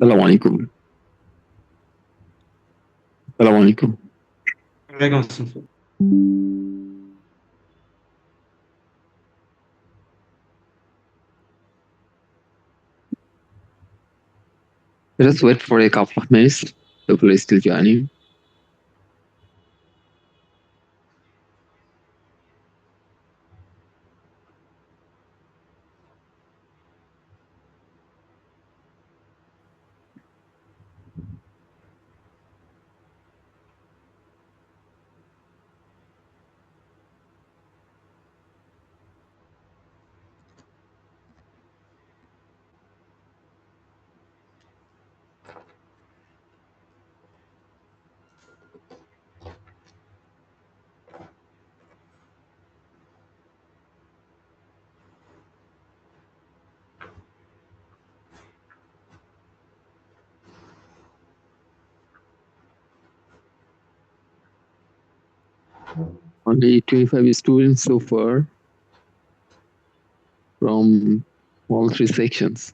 Assalamualaikum. Assalamualaikum. عليكم السلام. Let us wait for a couple of minutes. People is still joining. Only 25 students so far from all three sections.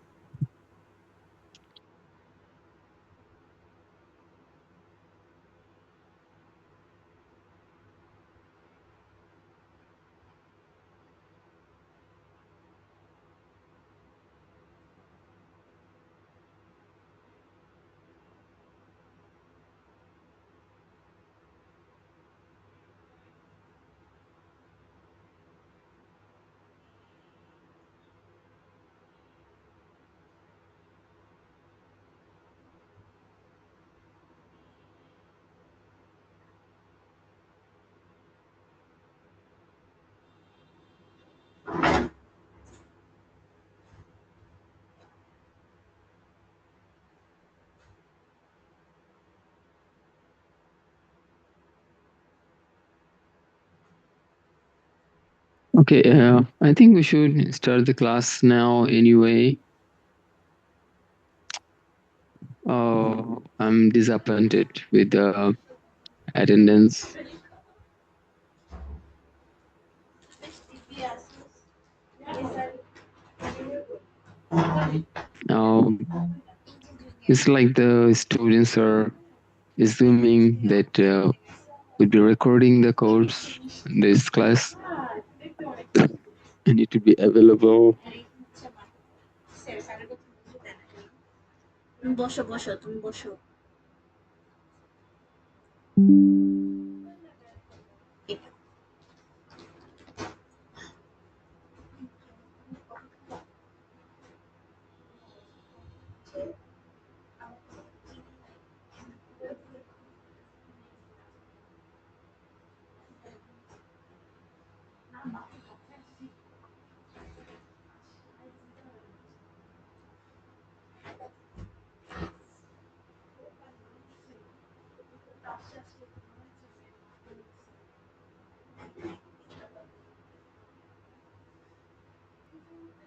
Okay, I think we should start the class now anyway. I'm disappointed with the attendance. It's like the students are assuming that we'll be recording the course, this class, and it will be available. বসো বসো তুমি বসো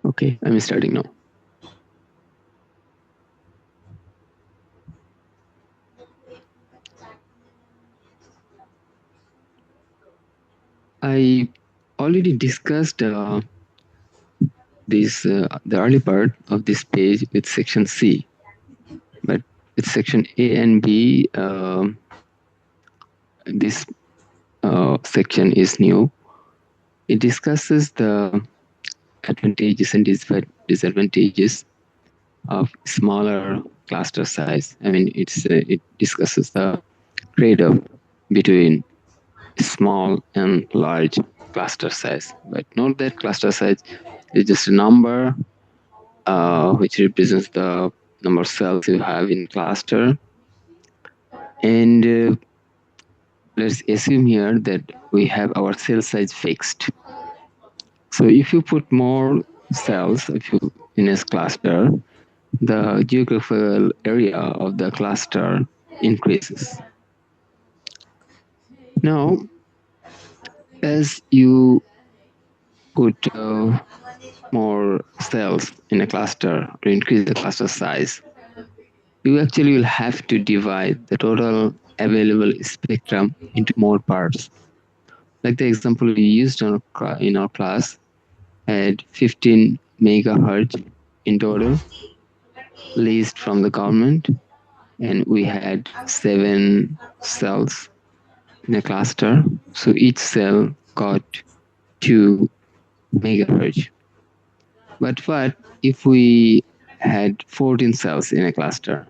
Okay, I'm starting now. I already discussed the early part of this page with section C, but with section A and B, this section is new. It discusses the advantages and disadvantages of smaller cluster size. I mean, it discusses the trade-off between small and large cluster size. But note that cluster size is just a number which represents the number of cells you have in cluster. And let's assume here that we have our cell size fixed. So if you put more cells in a cluster, the geographical area of the cluster increases. Now, as you put more cells in a cluster to increase the cluster size, you actually will have to divide the total available spectrum into more parts. Like the example we used in our class, at 15 megahertz in total leased from the government, and we had 7 cells in a cluster. So each cell got 2 megahertz. But what if we had 14 cells in a cluster?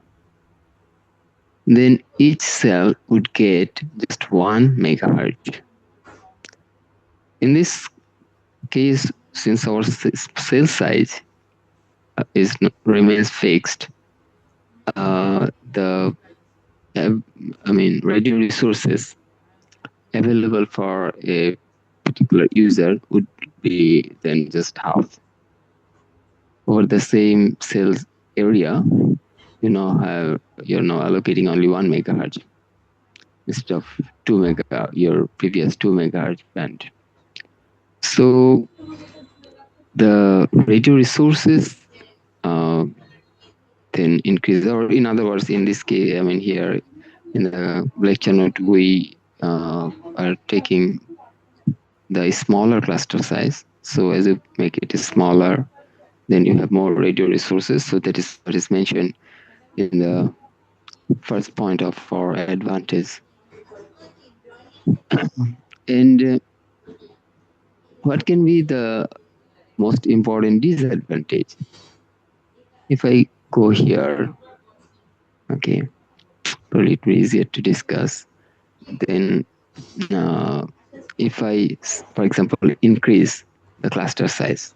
Then each cell would get just 1 megahertz. In this case, since our cell size remains fixed, the radio resources available for a particular user would be then just half. Over the same cell area, you're now allocating only 1 megahertz instead of 2 mega, your previous 2 megahertz band. So the radio resources uh, then increase, or in other words, in this case, here in the lecture note, we are taking the smaller cluster size. So as you make it smaller, then you have more radio resources. So that is what is mentioned in the first point of our advantage. And what can be the most important disadvantage? If I go here, okay, probably it will be easier to discuss. Then, uh, if I, for example, increase the cluster size,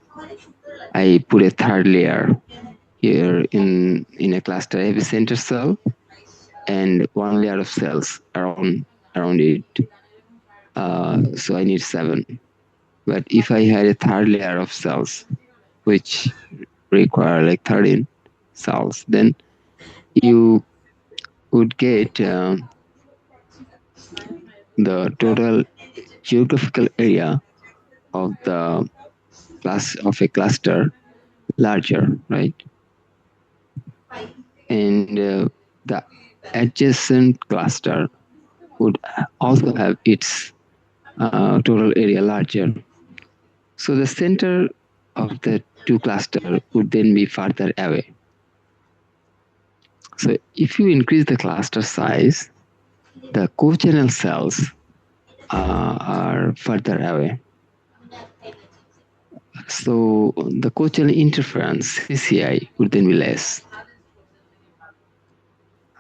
I put a third layer here in a cluster. I have a center cell and one layer of cells around it. So I need 7. But if I had a third layer of cells, which require like 13 cells, then you would get the total geographical area of the class of a cluster larger, right? And the adjacent cluster would also have its total area larger. So the center of the two clusters would then be further away. So if you increase the cluster size, the co-channel cells are further away. So the co-channel interference CCI would then be less.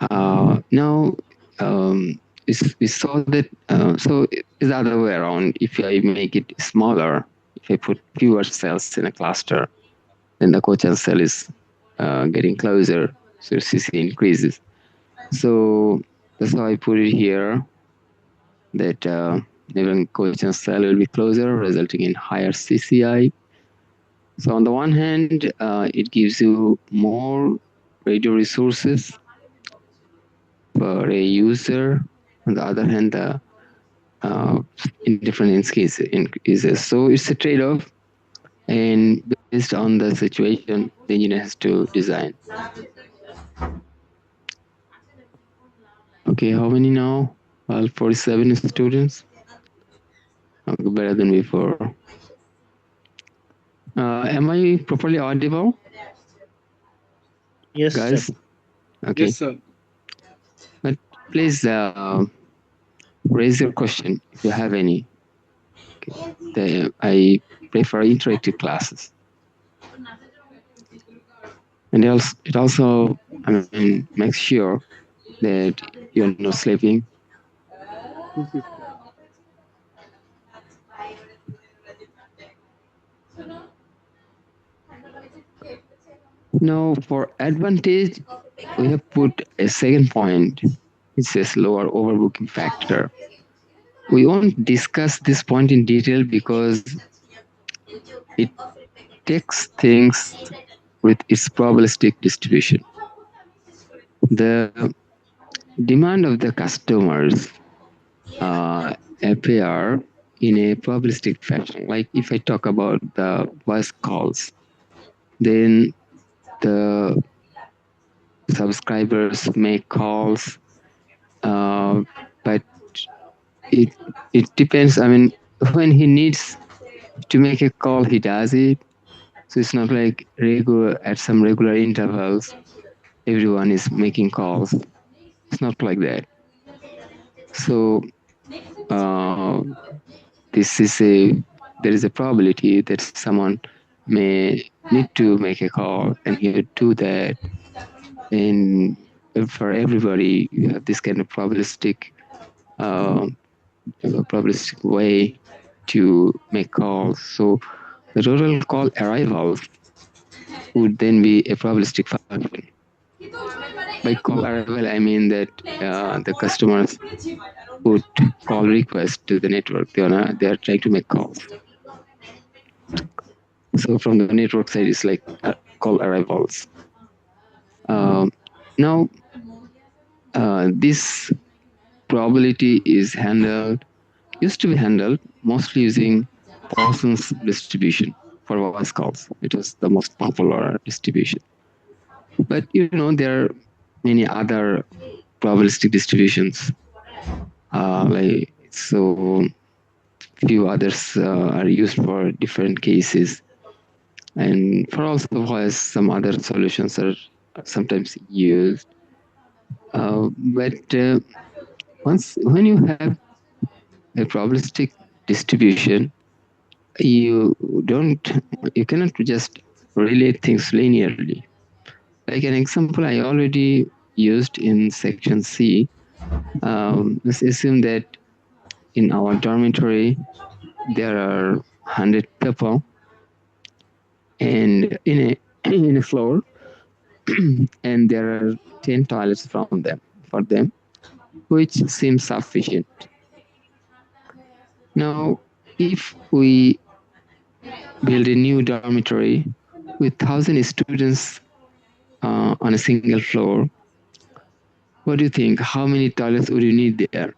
Now we saw that. So it's the other way around. If I make it smaller, if I put fewer cells in a cluster, then the co-channel cell is getting closer, so CCI increases. So that's how I put it here, that neighboring co-channel cell will be closer, resulting in higher CCI. So on the one hand, it gives you more radio resources for a user. On the other hand, the in different increases. So it's a trade-off, and based on the situation, the engineer has to design. Okay, how many now? Well, 47 students. Okay, better than before. Am I properly audible, Yes, sir. guys? Okay, Yes, sir. but please raise your question if you have any. Okay. I prefer interactive classes, and it also makes sure that you're not sleeping. Now, for advantage, we have put a second point. It says lower overbooking factor. We won't discuss this point in detail because it takes things with its probabilistic distribution. The demand of the customers appear in a probabilistic fashion. Like if I talk about the voice calls, then the subscribers make calls, but it it depends. When he needs to make a call, he does it. So it's not like regular at some regular intervals everyone is making calls. It's not like that. So uh, this is a there is a probability that someone may need to make a call, and he would do that. And for everybody, you have this kind of uh, probabilistic way to make calls. So the total call arrivals would then be a probabilistic function. By call arrival, I mean that the customers put call request to the network. They are trying to make calls. So from the network side, it's like call arrivals. Um, Now, this probability is handled used to be handled mostly using Paulson's distribution for voice calls. It was the most popular distribution. But there are many other probabilistic distributions. So few others are used for different cases, and for also voice, some other solutions are sometimes used. But once when you have a probabilistic distribution, you don't you cannot just relate things linearly. Like an example I already used in section C. Let's assume that in our dormitory there are 100 people, and in a floor, and there are 10 toilets for them, which seems sufficient. Now, if we build a new dormitory with 1,000 students on a single floor, what do you think? How many toilets would you need there?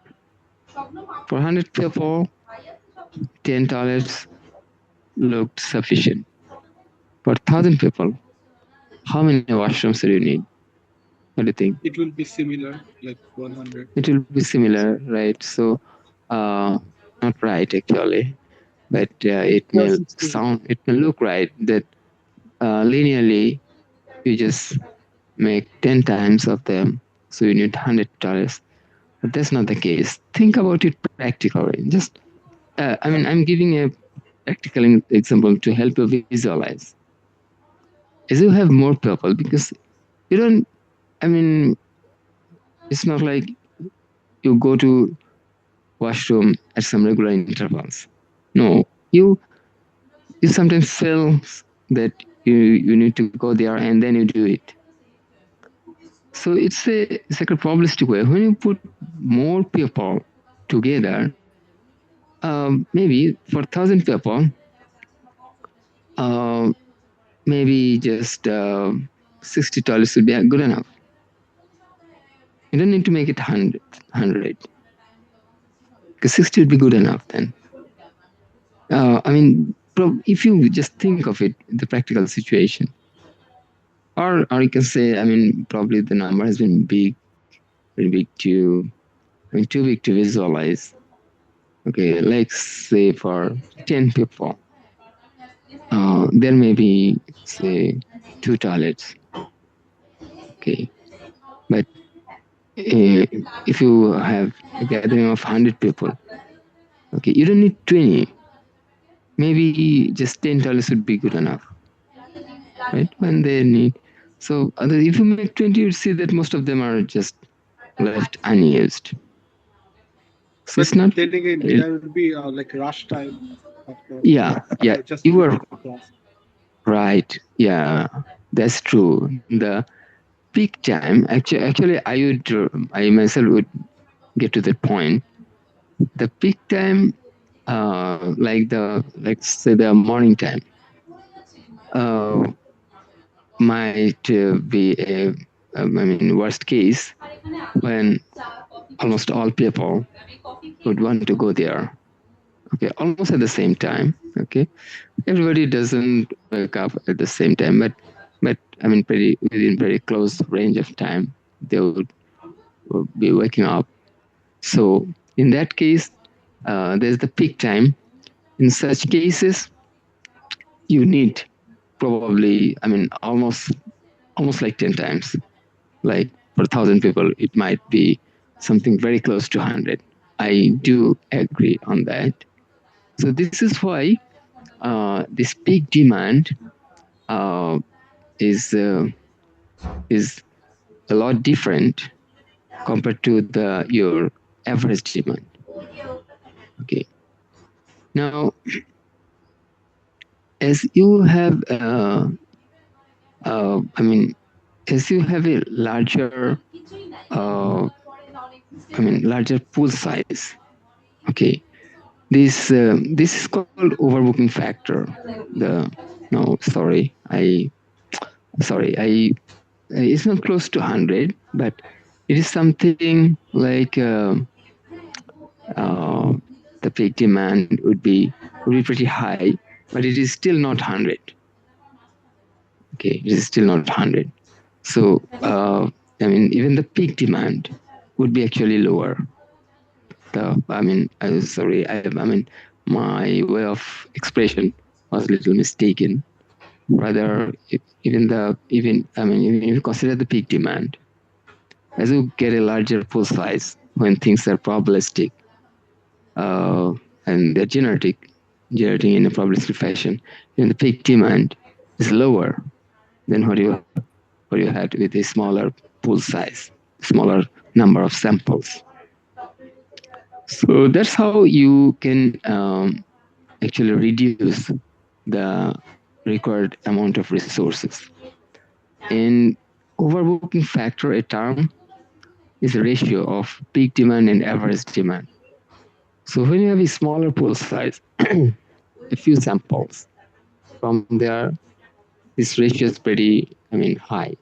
For 100 people, 10 toilets looked sufficient. For 1,000 people, how many washrooms do you need? What do you think? It will be similar, like 100. It will be similar, right? So, uh, not right actually, but Because it's big. it may look right that linearly you just make 10 times of them, so you need 100 toilets. But that's not the case. Think about it practically. Just, I'm giving a practical example to help you visualize. As you have more people, because you don't, I mean, it's not like you go to washroom at some regular intervals. No, you sometimes feel that you need to go there and then you do it. So it's like a probabilistic way. When you put more people together, maybe for 1,000 people, uh, maybe just 60 toilets would be good enough. You don't need to make it 100, because 60 would be good enough then. If you just think of it, the practical situation, or you can say, probably the number has been very big too big to visualize. Okay, let's say for 10 people, there may be, say, two toilets. Okay, but if you have a gathering of 100 people, okay, you don't need 20. Maybe just 10 toilets would be good enough, right? When they need. So if you make 20, you'd see that most of them are just left unused. So it's But not. then again, there will be like rush time after Yeah, just you to were get to class. right. Yeah, that's true. The peak time, I myself would get to that point. The peak time, like say the morning time, uh, might be worst case when almost all people would want to go there. Okay, almost at the same time. Okay, everybody doesn't wake up at the same time, but pretty within very close range of time they would be waking up. So in that case, there's the peak time. In such cases, you need probably, I mean, almost like 10 times. Like for 1,000 people, it might be something very close to 100. I do agree on that. So this is why this peak demand uh, is is a lot different compared to the your average demand. Okay. Now, as you have, I mean, as you have a larger, uh, I mean, larger pool size. Okay, this is called overbooking factor. The no, sorry, it's not close to 100, but it is something like uh, the peak demand would be pretty high, but it is still not 100. Okay, it is still not 100. So I mean, even the peak demand would be actually lower. I mean, sorry, I mean, my way of expression was a little mistaken. Rather, even I mean, even if you consider the peak demand, as you get a larger pool size when things are probabilistic, uh, and they're generating in a probabilistic fashion, then the peak demand is lower than what you had with a smaller pool size, smaller number of samples. So that's how you can actually reduce the required amount of resources. And overbooking factor, a term, is a ratio of peak demand and average demand. So when you have a smaller pool size, a few samples, from there, this ratio is pretty, I mean, high.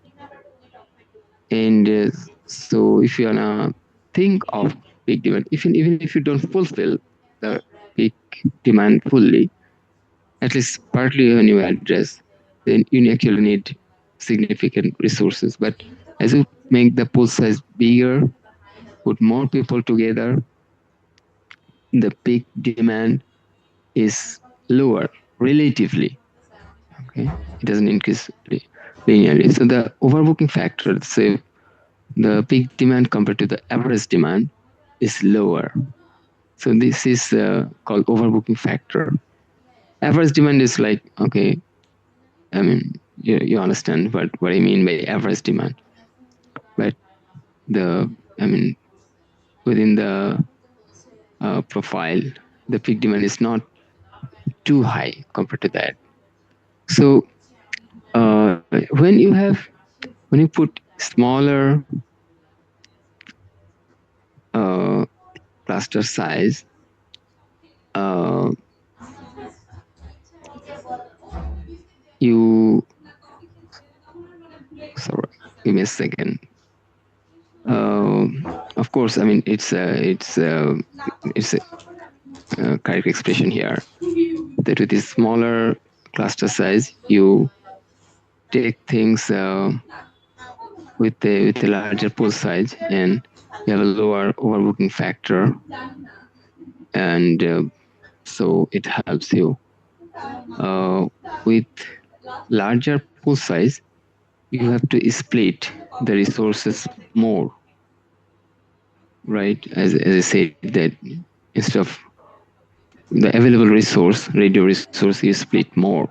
And so if you wanna think of peak demand, even if you don't fulfill the peak demand fully, at least partly when you address, then you actually need significant resources. But as you make the pool size bigger, put more people together, the peak demand is lower relatively. Okay, it doesn't increase linearly. So the overbooking factor, say the peak demand compared to the average demand, is lower. So this is called overbooking factor. Average demand is like, okay, I mean, you understand what I mean by average demand, but the I mean within the profile, the peak demand is not too high compared to that. So when you have when you put smaller uh, cluster size, uh, you sorry, give me a second. Of course, I mean it's a correct expression here that with this smaller cluster size, you take things with a larger pool size, and you have a lower overbooking factor, and so it helps you. With larger pool size, you have to split the resources more, right? As I said that instead of the available resource, radio resource, you split more.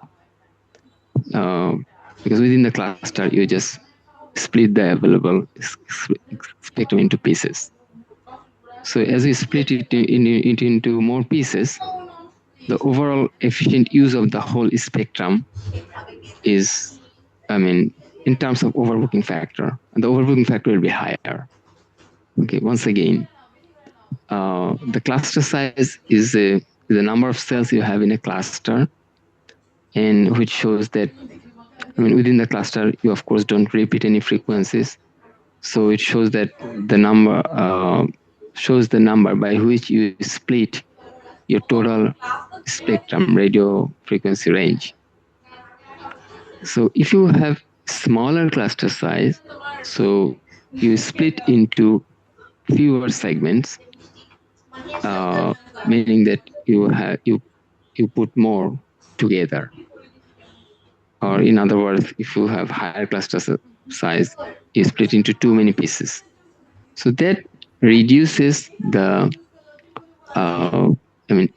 Uh, because within the cluster, you just split the available spectrum into pieces. So as you split it into more pieces, the overall efficient use of the whole spectrum is, I mean, in terms of overbooking factor, the overbooking factor will be higher. Okay, once again, the cluster size is the number of cells you have in a cluster, and which shows that, I mean, within the cluster, you of course don't repeat any frequencies. So it shows that the number shows the number by which you split your total spectrum radio frequency range. So if you have smaller cluster size, so you split into fewer segments, meaning that you put more together. or in other words, if you have higher cluster size, you split into too many pieces. So that reduces the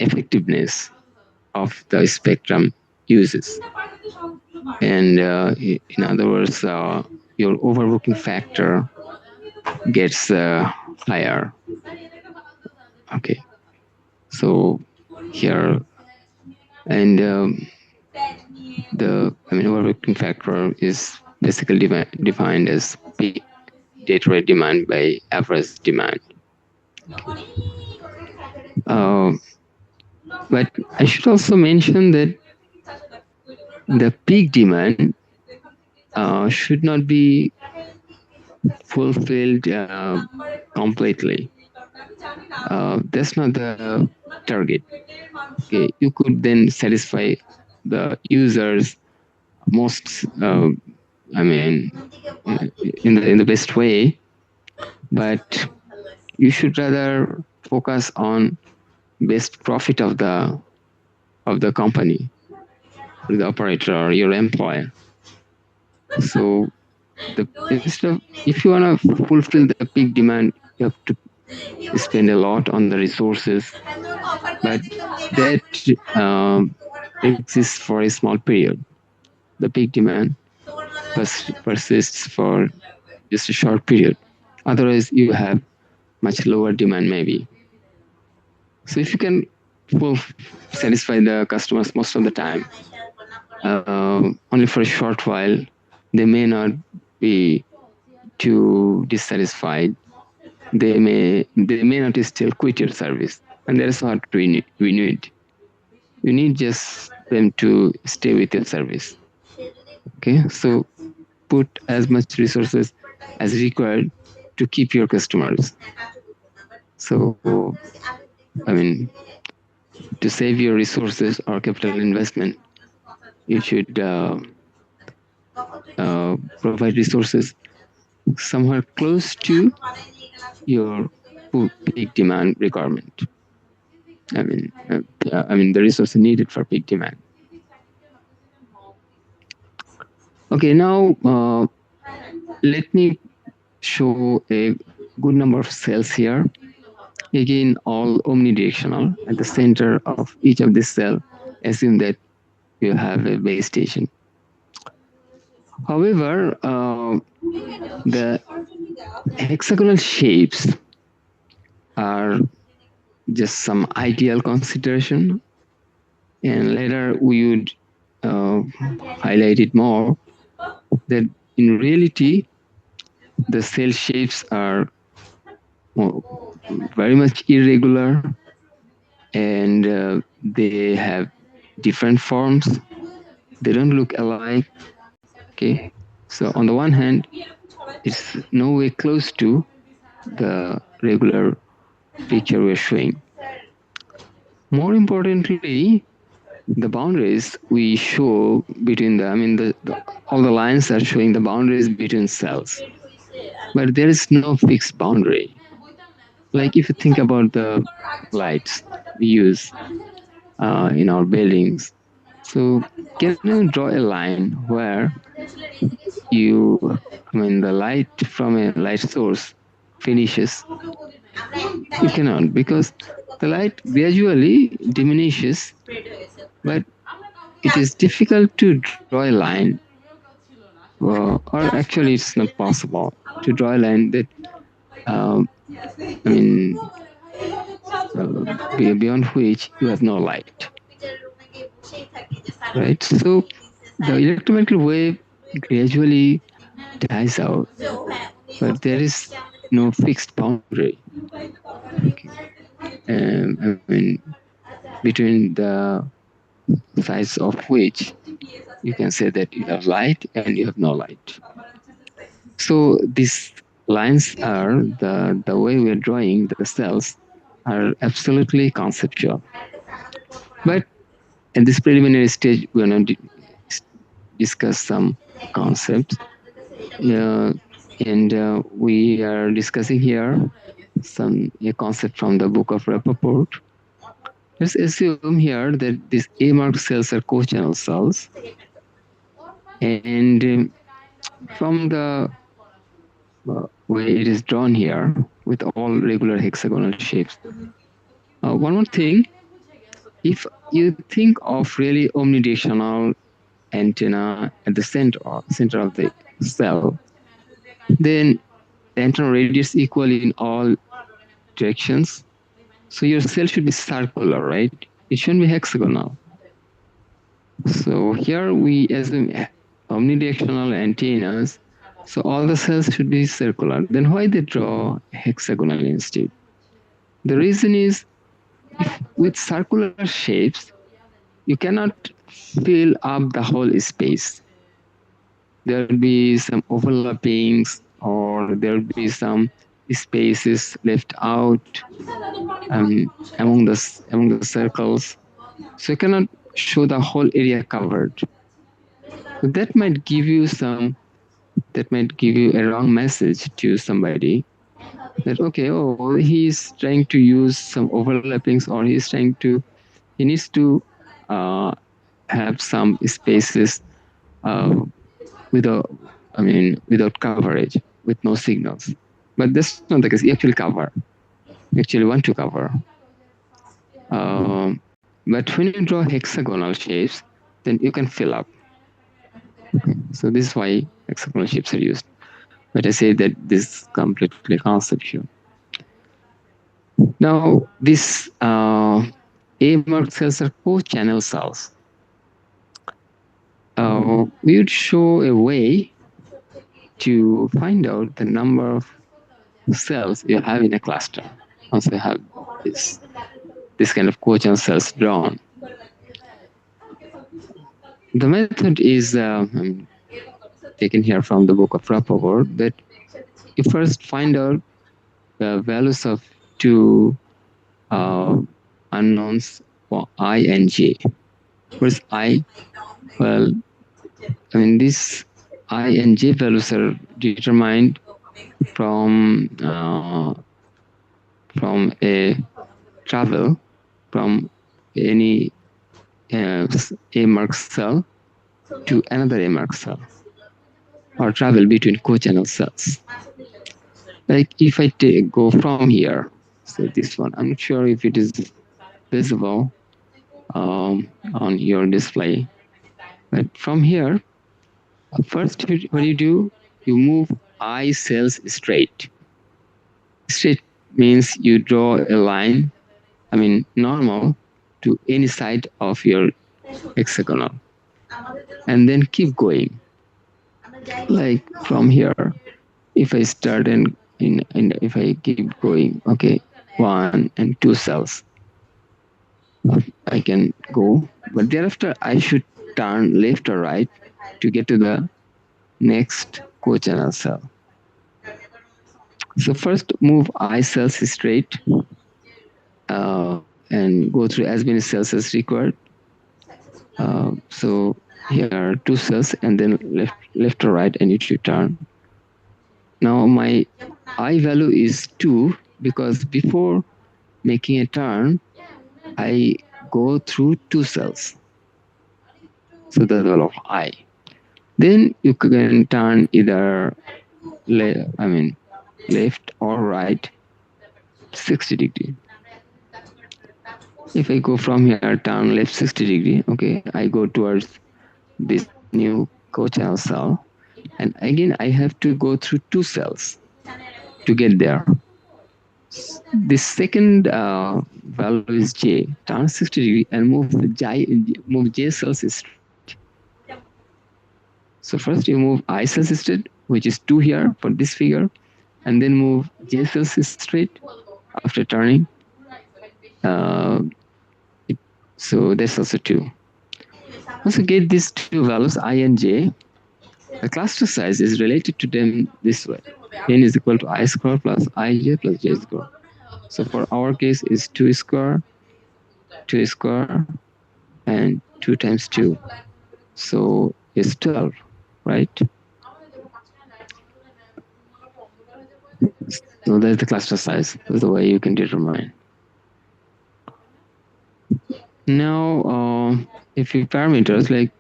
effectiveness of the spectrum uses. And in other words, your overbooking factor gets higher. Okay, so here and the overbooking factor is basically defined as peak data rate demand by average demand. Uh, but I should also mention that the peak demand should not be fulfilled completely. That's not the target. Okay, you could then satisfy the users most, I mean, in the best way, but you should rather focus on best profit of the company, or the operator, or your employer. So the instead of, if you want to fulfill the peak demand, you have to spend a lot on the resources, but that exists for a small period. The peak demand persists for just a short period. Otherwise, you have much lower demand maybe. So if you can full satisfy the customers most of the time, only for a short while, they may not be too dissatisfied. They may not still quit your service, and that is what we need. You need just them to stay with your service. Okay, so put as much resources as required to keep your customers. So I mean, to save your resources or capital investment, you should provide resources somewhere close to your peak demand requirement. The resources needed for peak demand. Okay, now let me show a good number of cells here. Again, all omnidirectional. At the center of each of these cells, assume that you have a base station. However, the hexagonal shapes are just some ideal consideration, and later we would uh, highlight it more, that in reality the cell shapes are very much irregular, and they have different forms. They don't look alike. Okay, so on the one hand, it's no way close to the regular picture we're showing. More importantly, the boundaries we show between all the lines are showing the boundaries between cells, but there is no fixed boundary. Like if you think about the lights we use in our buildings, so can you draw a line where the light from a light source finishes? You cannot, because the light gradually diminishes, but it is difficult to draw a line, or actually it's not possible to draw a line that um, I mean beyond which you have no light, right? So the electromagnetic wave gradually dies out, but there is no fixed boundary. Okay. Between the sides of which you can say that you have light and you have no light. So these lines are the way we are drawing the cells are absolutely conceptual. But at this preliminary stage, we are not discuss some concepts, and we are discussing here a concept from the book of Rappaport. Let's assume here that these A-marked cells are co-channel cells, And from the way it is drawn here with all regular hexagonal shapes. One more thing, if you think of really omnidirectional antenna at the center of the cell, then the antenna radiates equally in all directions. So your cell should be circular, right? It shouldn't be hexagonal. So here we assume omnidirectional antennas. So all the cells should be circular. Then why they draw hexagonal instead? The reason is if with circular shapes, you cannot fill up the whole space. There will be some overlappings or there will be some spaces left out among the circles. So you cannot show the whole area covered. So that might give you a wrong message to somebody that okay, oh, he's trying to use some overlappings or he needs to uh, have some spaces uh, without without coverage with no signals. But that's not the case. You actually cover. You actually want to cover. Um, but when you draw hexagonal shapes, then you can fill up. So this is why hexagonal shapes are used. But I say that this is completely conceptual. Now, this A marked cells are co-channel cells. We would show a way to find out the number of cells you have in a cluster. Also, you have this this kind of co-channel cells drawn. The method is taken here from the book of Rappaport that you first find out the values of two uh, unknowns for I and j. Where's I? Well, this I and j values are determined from a travel from any A mark cell to another A mark cell or travel between co-channel cells. Like if I go from here, so this one, I'm not sure if it is visible on your display, but from here, first what you do, you move I cells straight. Straight means you draw a line, normal to any side of your hexagonal, and then keep going. Like from here, if I start and if I keep going, okay, one and two cells, I can go, but thereafter I should turn left or right to get to the next co-channel cell. So first move I cells straight and go through as many cells as required. So here are two cells and then left or right I need to turn. Now my I value is 2 because before making a turn I go through two cells. So the value of I. Then you can turn either left or right 60-degree. If I go from here, turn left 60-degree, okay, I go towards this new co-channel cell, and again I have to go through two cells to get there. The second value is j. Turn 60-degree and move j cells straight. So first you move I cells straight, which is 2 here for this figure, and then move j cells straight after turning. Uh, so that's also 2. Once you get these two values I and j, the cluster size is related to them this way. N is equal to I square plus ij plus j square. So for our case is 2 square, and 2 times 2. So it's 12, right? So that's the cluster size. That's the way you can determine. Now, if you parameters like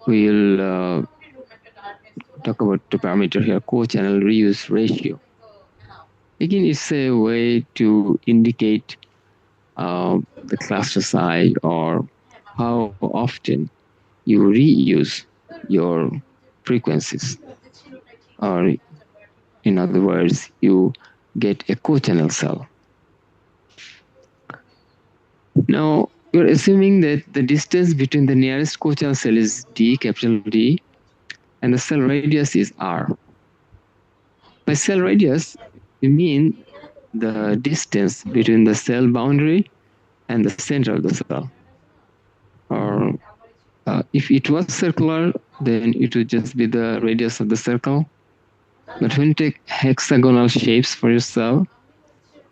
we'll talk about the parameter here, co-channel reuse ratio. Again, it's a way to indicate the cluster size or how often you reuse your frequencies, or in other words, you get a co-channel cell. Now, we're assuming that the distance between the nearest co-channel cell is D, capital D, and the cell radius is R. By cell radius, we mean the distance between the cell boundary and the center of the cell. Or if it was circular, then it would just be the radius of the circle. But when you take hexagonal shapes for your cell,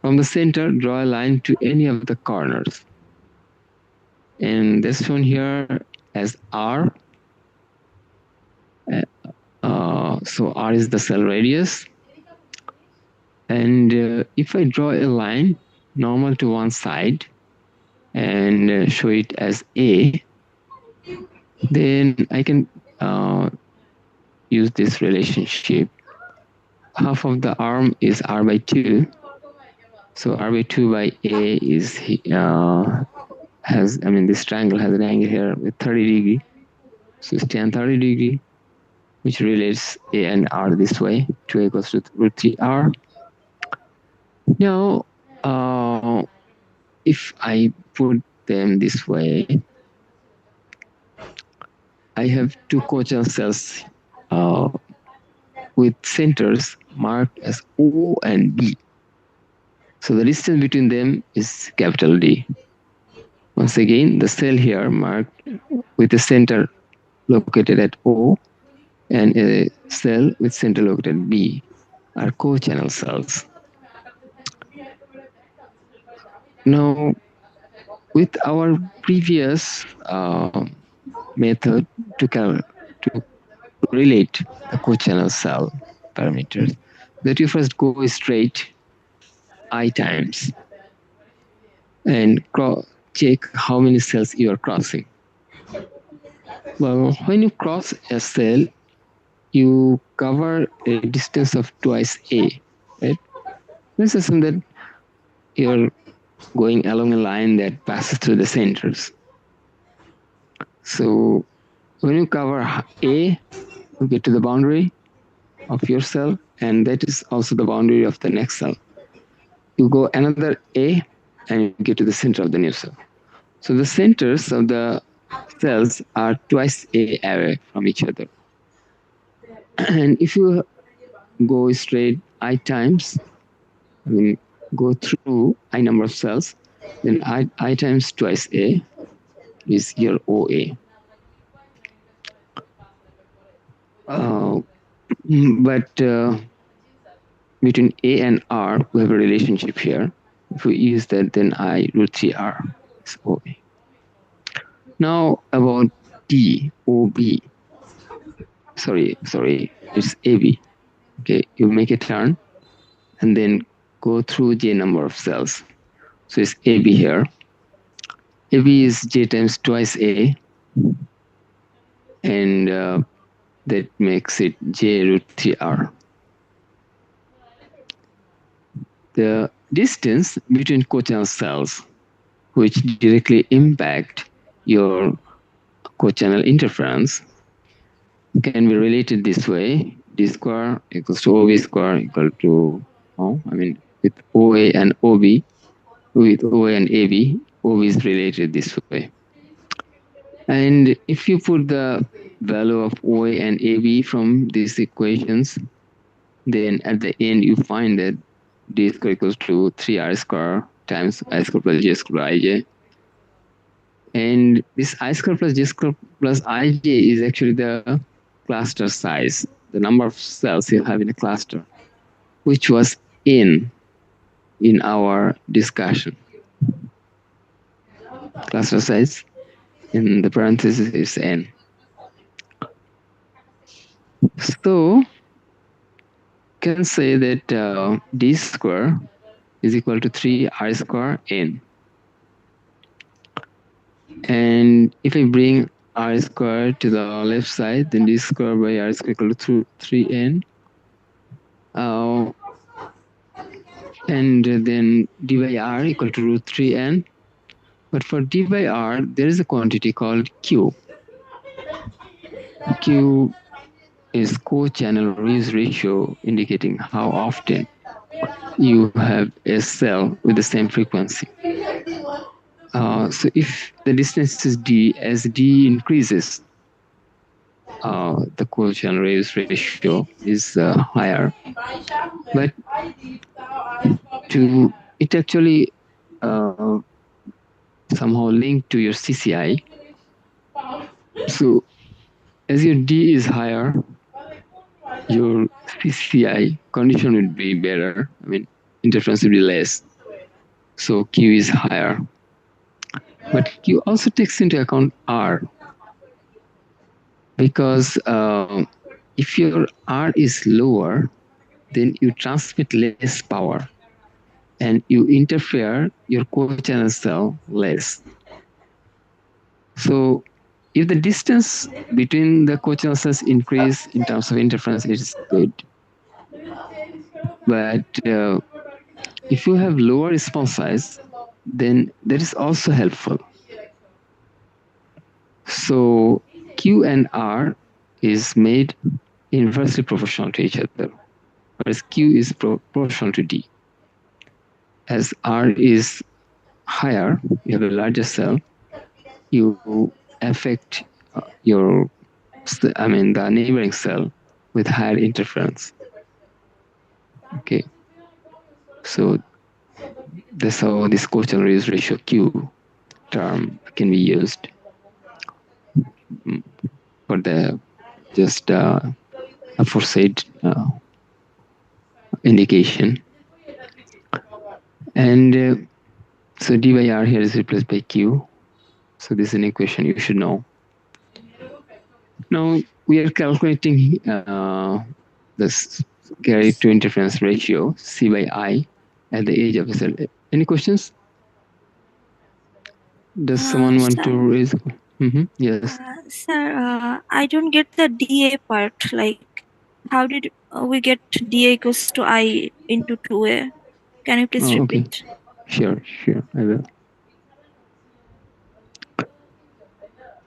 from the center, draw a line to any of the corners. And that's shown here as R. So R is the cell radius. And if I draw a line normal to one side and show it as A, then I can use this relationship. Half of the arm is R by 2. So R by 2 by A is this triangle has an angle here with 30 degree. So it's tan 30 degree, which relates A and R this way. 2 equals to root 3R. Now, if I put them this way, I have two cochlear cells with centers marked as O and B. So the distance between them is capital D. Once again, the cell here marked with a center located at O and a cell with center located at B are co-channel cells. Now, with our previous method to relate the co-channel cell parameters, that you first go straight I times and check how many cells you are crossing. Well, when you cross a cell, you cover a distance of twice A, right? Let's assume that you're going along a line that passes through the centers. So when you cover A, you get to the boundary of your cell, and that is also the boundary of the next cell. You go another A, and you get to the center of the new cell. So the centers of the cells are twice A away from each other. And if you go straight I times, go through I number of cells, then I times twice A is your OA. Uh, but between A and R, we have a relationship here. If we use that, then I root 3R is OA. Now about D, OB. Sorry, it's AB. Okay, you make a turn and then go through J number of cells. So it's AB here. AB is J times twice A, and that makes it J root 3R. The distance between cochlear cells, which directly impact your cochlear interference, can be related this way: D square equals to OB square equal to, with OA and OB, with OA and AB, OB is related this way. And if you put the value of OA and AB from these equations, then at the end you find that D square equals to 3R square times I square plus J square ij. And this I square plus J square plus ij is actually the cluster size, the number of cells you have in a cluster, which was in our discussion. Cluster size in the parenthesis is n. So can say that D square is equal to 3R square n. And if I bring r squared to the left side, then d squared by r squared equal to 3n, uh, and then d by r equal to root 3n. But for d by r, there is a quantity called q. Q is co-channel reuse ratio, indicating how often you have a cell with the same frequency. So if the distance is d, as d increases, the co-channel reuse ratio is higher. But to it actually uh, somehow linked to your CCI. So as your d is higher, your CCI condition would be better. I mean, interference would be less. So Q is higher. But Q also takes into account R, because if your R is lower, then you transmit less power and you interfere your co-channel cell less. So if the distance between the co-channel cells increase in terms of interference, it is good. But if you have lower response size, then that is also helpful. So Q and R is made inversely proportional to each other, whereas Q is proportional to D. As R is higher, you have a larger cell, you affect your, I mean, the neighboring cell with higher interference. Okay, so that's how this co-channel reuse ratio Q term can be used for the just aforesaid indication. And so d by r here is replaced by q. So this is an equation you should know. Now we are calculating this carry to interference ratio C by I at the age of a cell. Any questions? Does someone want to Sir, raise? Yes. sir, I don't get the dA part. Like, how did we get dA equals to I into 2a? Can you please Oh, okay. repeat? Sure. I will.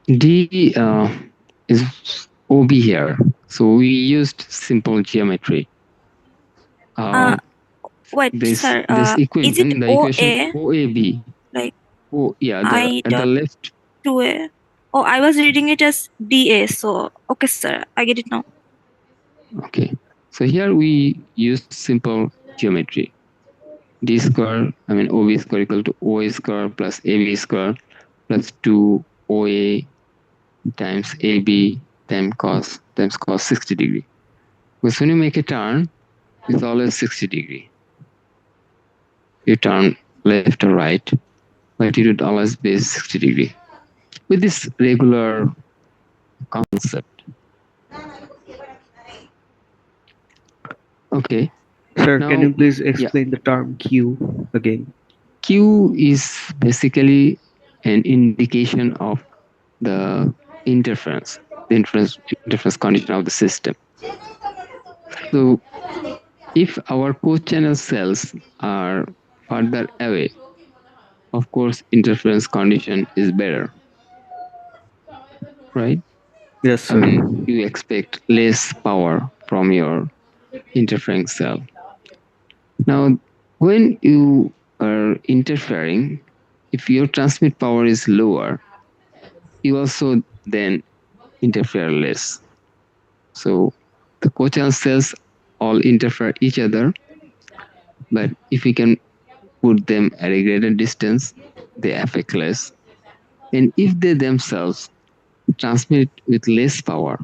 D is OB here. So we used simple geometry. Uh, Uh, wait, sir. this Is it equation, the equation OA? OAB. Like Oh yeah, the I at the dot left. 2a? Oh, I was reading it as dA. So, okay, sir. I get it now. Okay. So here we use simple geometry. D square, I mean OB square equal to OA square plus AB square plus 2 OA times AB times cos 60 degree. Because when you make a turn, it's always 60 degree. You turn left or right, but it would always be 60 degree. With this regular concept. Okay. Sir, can Now, you please yeah, explain the term Q again? Q is basically an indication of the interference, the interference condition of the system. So if our co-channel cells are further away, of course, interference condition is better, right? Yes, I sir. mean, you expect less power from your interfering cell. Now, when you are interfering, if your transmit power is lower, you also then interfere less. So the co-channel cells all interfere each other, but if we can put them at a greater distance, they affect less. And if they themselves transmit with less power,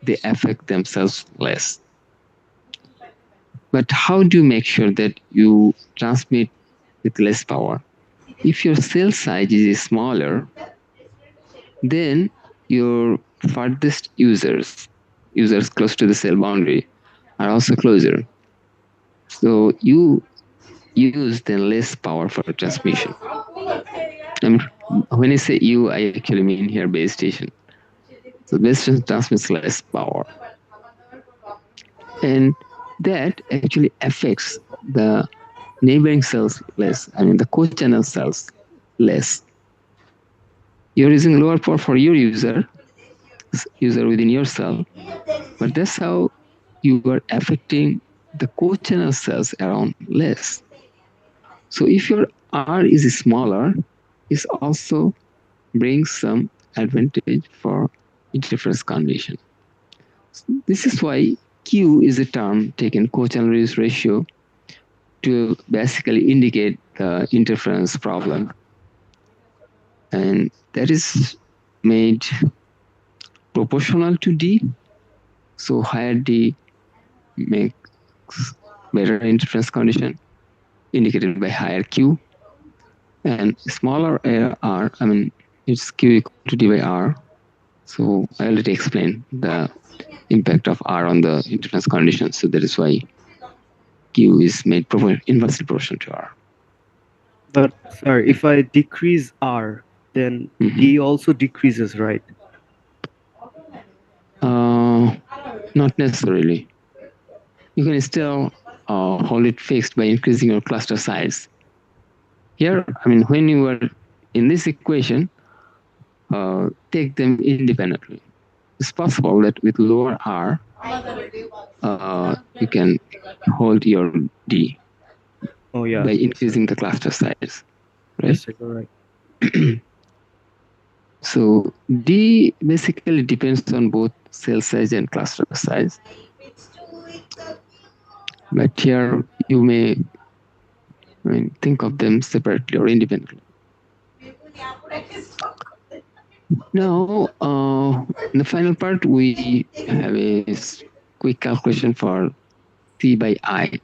they affect themselves less. But how do you make sure that you transmit with less power? If your cell size is smaller, then your farthest users close to the cell boundary, are also closer. So you use then less power for transmission. I mean, when I say U, I actually mean here base station. So base station transmits less power, and that actually affects the neighboring cells less. I mean the co-channel cells less. You're using lower power for your user within your cell, but that's how you are affecting the co-channel cells around less. So if your R is smaller, it also brings some advantage for interference condition. This is why Q is a term taken co-channel reduce ratio to basically indicate the interference problem, and that is made proportional to D. So higher D makes better interference condition indicated by higher Q, and smaller R, I mean it's Q equal to D by R. So I already explained the impact of R on the interference condition. So that is why Q is made inversely proportional to R. But sir, if I decrease R, then D also decreases, right? Not necessarily. You can still hold it fixed by increasing your cluster size. Here, I mean, when you are in this equation, take them independently. It's possible that with lower R, you can hold your D Oh yeah. by increasing the cluster size, right? Yes, sir, you're right. So D basically depends on both cell size and cluster size. But here you may think of them separately or independently. Now, in the final part, we have a quick calculation for C by I,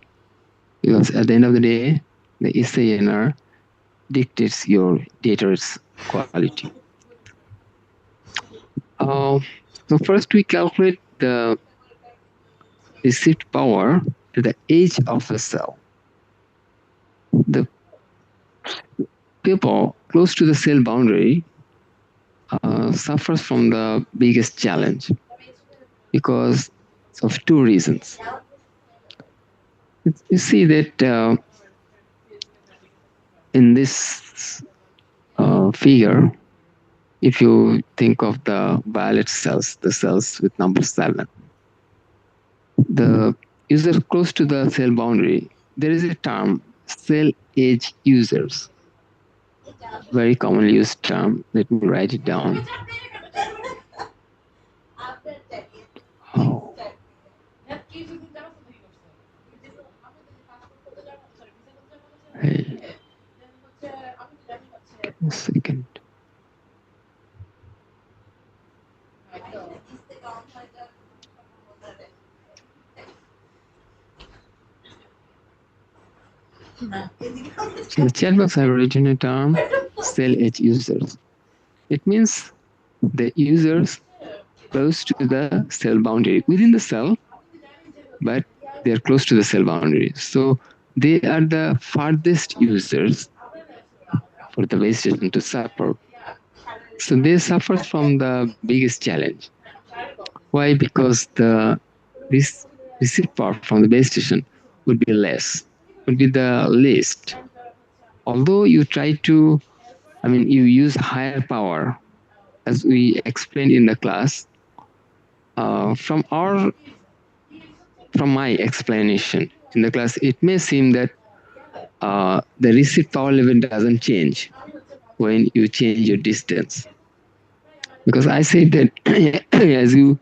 because at the end of the day, the SANR dictates your data's quality. So first we calculate the received power at the edge of the cell. The people close to the cell boundary suffers from the biggest challenge because of two reasons. You see that in this figure, if you think of the violet cells, the cells with number 7, the user close to the cell boundary, there is a term, cell edge users. Very commonly used term. Let me write it down. Oh. Hey. A second. So the chat box have written a term, cell edge users. It means the users close to the cell boundary within the cell, but they are close to the cell boundary. So they are the farthest users for the base station to suffer. So they suffer from the biggest challenge. Why? Because this receipt power from the base station would be less, would be the least. Although you try to, you use higher power, as we explained in the class. From my explanation in the class, it may seem that the receipt power level doesn't change when you change your distance. Because I said that as you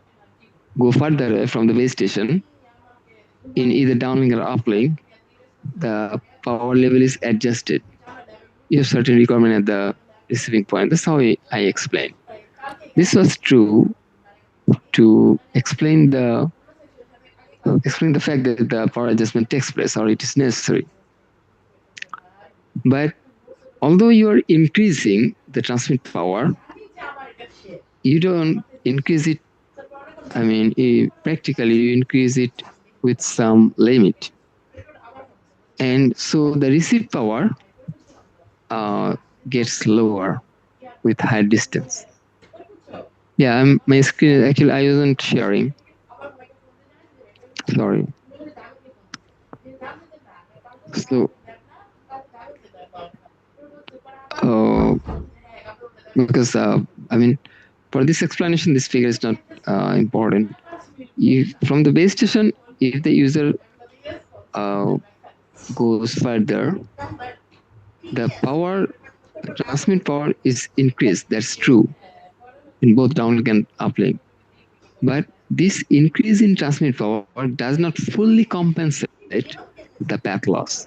go further away from the base station, in either downlink or uplink, the power level is adjusted. You have certain requirement at the receiving point. That's how I explained. This was true to explain the fact that the power adjustment takes place or it is necessary. But although you are increasing the transmit power, you don't increase it. Practically you increase it with some limit. And so the receive power gets lower. with high distance. Yeah, my screen actually I wasn't sharing. Sorry. So, uh, because I mean, for this explanation, this figure is not important. If from the base station, if the user uh, goes further, the power, the transmit power is increased. That's true in both downlink and uplink. But this increase in transmit power does not fully compensate the path loss.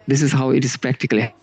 This is how it is practically happening.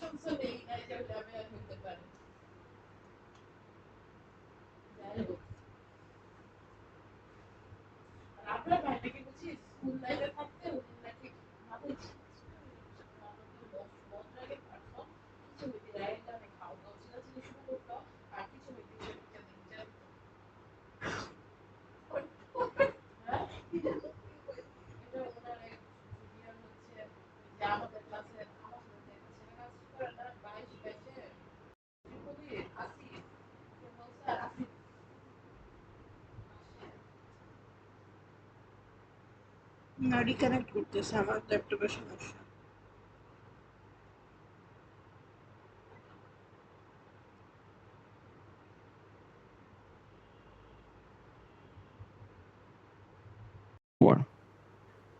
না reconnect করতেছে আমার ল্যাপটপের সমস্যা।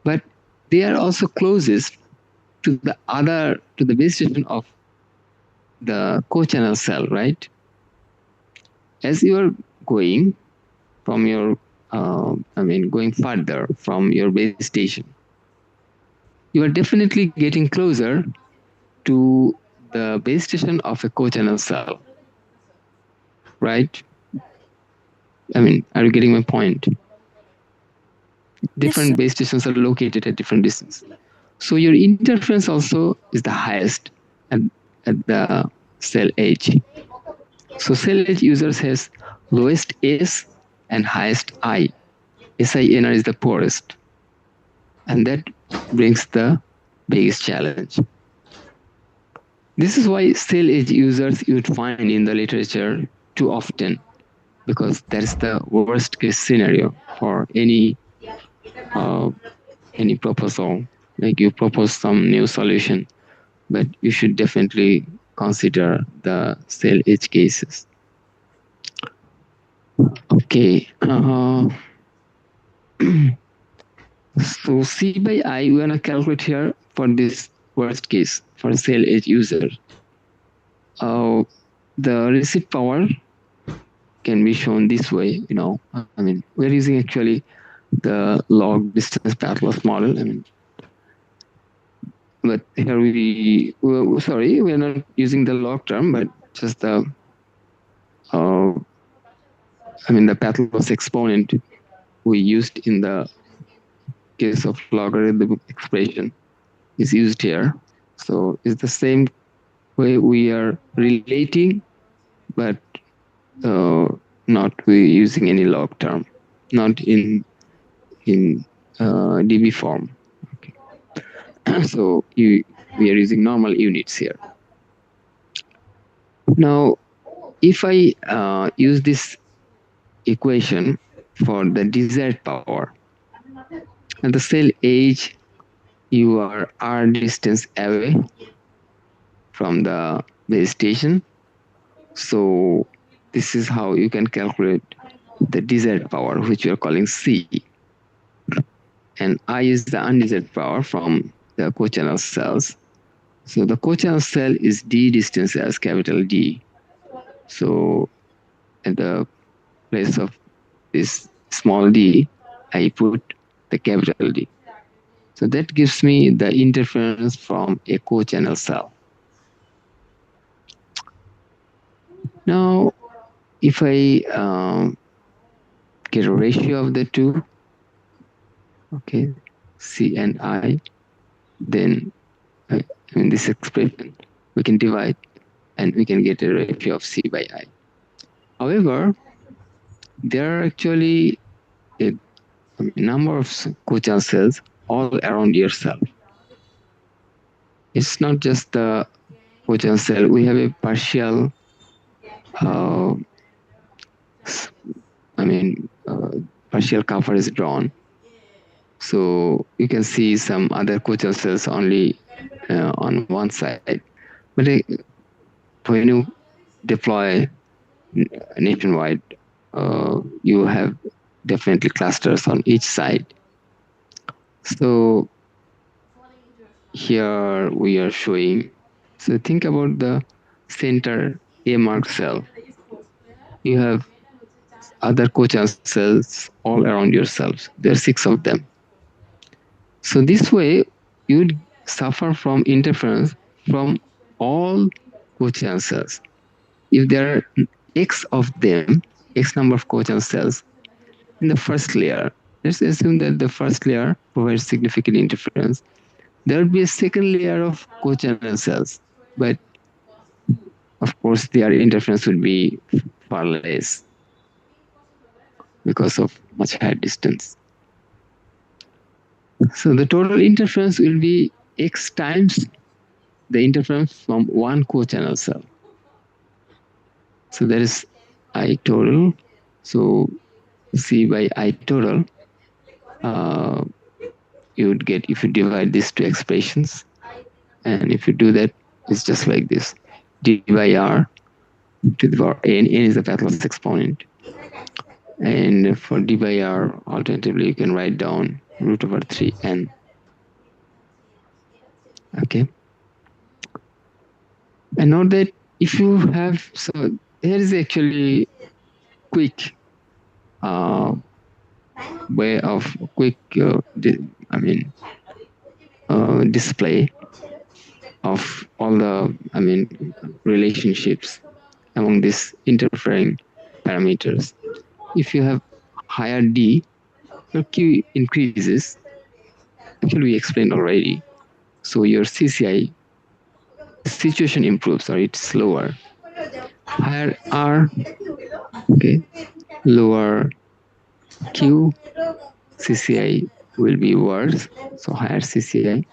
But they are also closest to the base station of the co-channel cell, right? As you are going from your, going further from your base station, you are definitely getting closer to the base station of a co-channel cell, right? I mean, are you getting my point? Different base stations are located at different distance. So your interference also is the highest at the cell edge. So cell edge users has lowest S and highest I. SINR is the poorest. And that brings the biggest challenge. This is why cell edge users you'd find in the literature too often, because that's the worst case scenario for any proposal. Like you propose some new solution, but you should definitely consider the cell edge cases. Okay. So C by I, we want to calculate here for this worst case for cell edge user. The receipt power can be shown this way. I mean, we're using actually the log distance path loss model. I mean, but here we're not using the log term, but just the the path loss exponent we used in the case of logarithmic expression is used here. So it's the same way we are relating, but not we using any log term, not in dB form. Okay. So we are using normal units here. Now, if I use this equation for the desired power, at the cell edge, you are r distance away from the base station. So this is how you can calculate the desired power, which we are calling C. And I is the undesired power from the co-channel cells. So the co-channel cell is D distance as capital D. So at the place of this small d, I put the capital D. So that gives me the interference from a co-channel cell. Now, if I get a ratio of the two, okay, C and I, then in this expression, we can divide and we can get a ratio of C by I. However, there are actually a number of co-channel cells all around your cell. It's not just the co-channel cell. We have a partial uh, I mean, partial cover is drawn. So you can see some other coachal cells only on one side. But when you deploy nationwide, you have definitely clusters on each side. So here we are showing. So think about the center A mark cell. You have other coachal cells all around yourselves. There are 6 of them. So this way, you would suffer from interference from all coachal cells. If there are X of them, X number of coachal cells in the first layer, let's assume that the first layer provides significant interference. There would be a second layer of cochannel cells, but of course their interference would be far less because of much higher distance. So the total interference will be X times the interference from one cochannel cell. So that is I total. So C by I total, uh, you would get if you divide these two expressions, and if you do that, it's just like this: d by r to the power n. N is the Laplace exponent, and for d by r, alternatively, you can write down root over 3n. Okay, and note that if you have, so here is actually quick uh, way of quick display of all the relationships among these interfering parameters. If you have higher d, your q increases. Actually we explained already, so your CCI, the situation improves or it's slower. Higher r, okay, lower q, CCI will be worse, so higher CCI.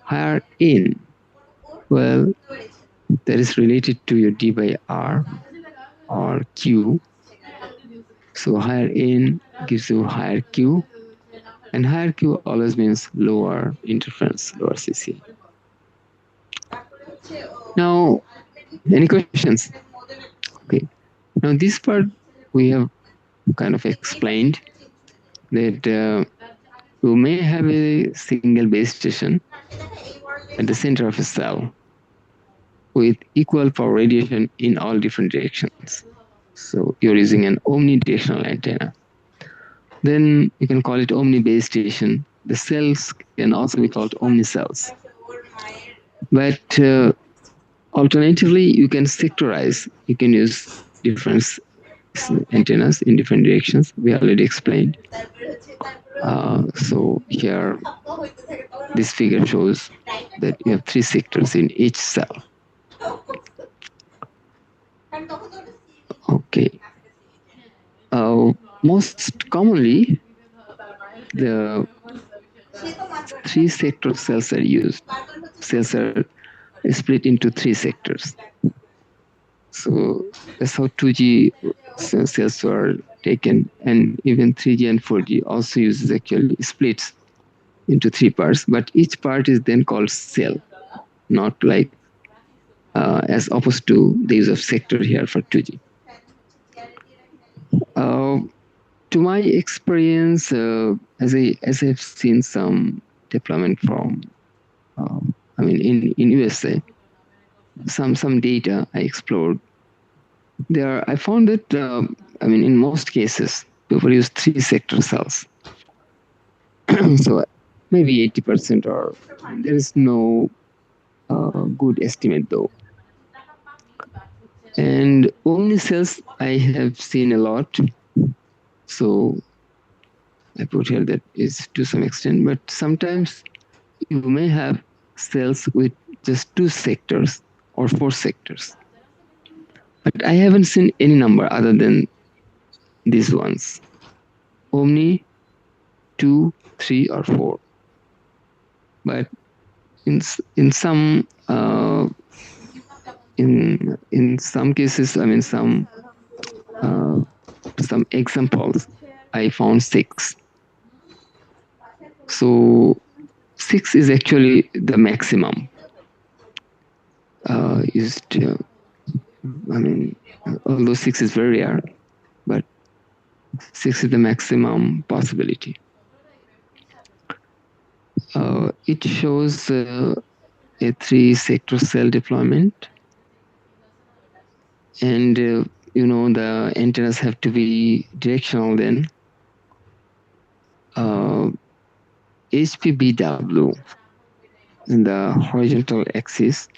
Higher n, well, that is related to your d by r or q. So higher n gives you higher q, and higher q always means lower interference, lower CCI. Now, any questions? Okay. Now this part we have kind of explained that you may have a single base station at the center of a cell with equal power radiation in all different directions. So you're using an omnidirectional antenna. Then you can call it omni-base station. The cells can also be called omni-cells. But alternatively, you can sectorize. You can use different antennas in different directions. We already explained. So here, this figure shows that you have 3 sectors in each cell. Okay. Most commonly, the 3 sector cells are used. Cells are split into 3 sectors. So that's how 2G cells were taken, and even 3G and 4G also uses actually splits into 3 parts, but each part is then called cell, not like as opposed to the use of sector here for 2G. To my experience, as I've seen some deployment from, in USA, some data I explored. I found that in most cases people use 3 sector cells. So maybe 80%, or there is no good estimate though. And omni cells I have seen a lot. So I put here that is to some extent, but sometimes you may have cells with just 2 sectors or 4 sectors. But I haven't seen any number other than these ones. Omni 2, 3, or 4. But in some in some cases, I mean some examples, I found 6. So 6 is actually the maximum used. I mean, although 6 is very rare, but 6 is the maximum possibility. It shows a 3-sector cell deployment, and the antennas have to be directional. Then HPBW in the horizontal axis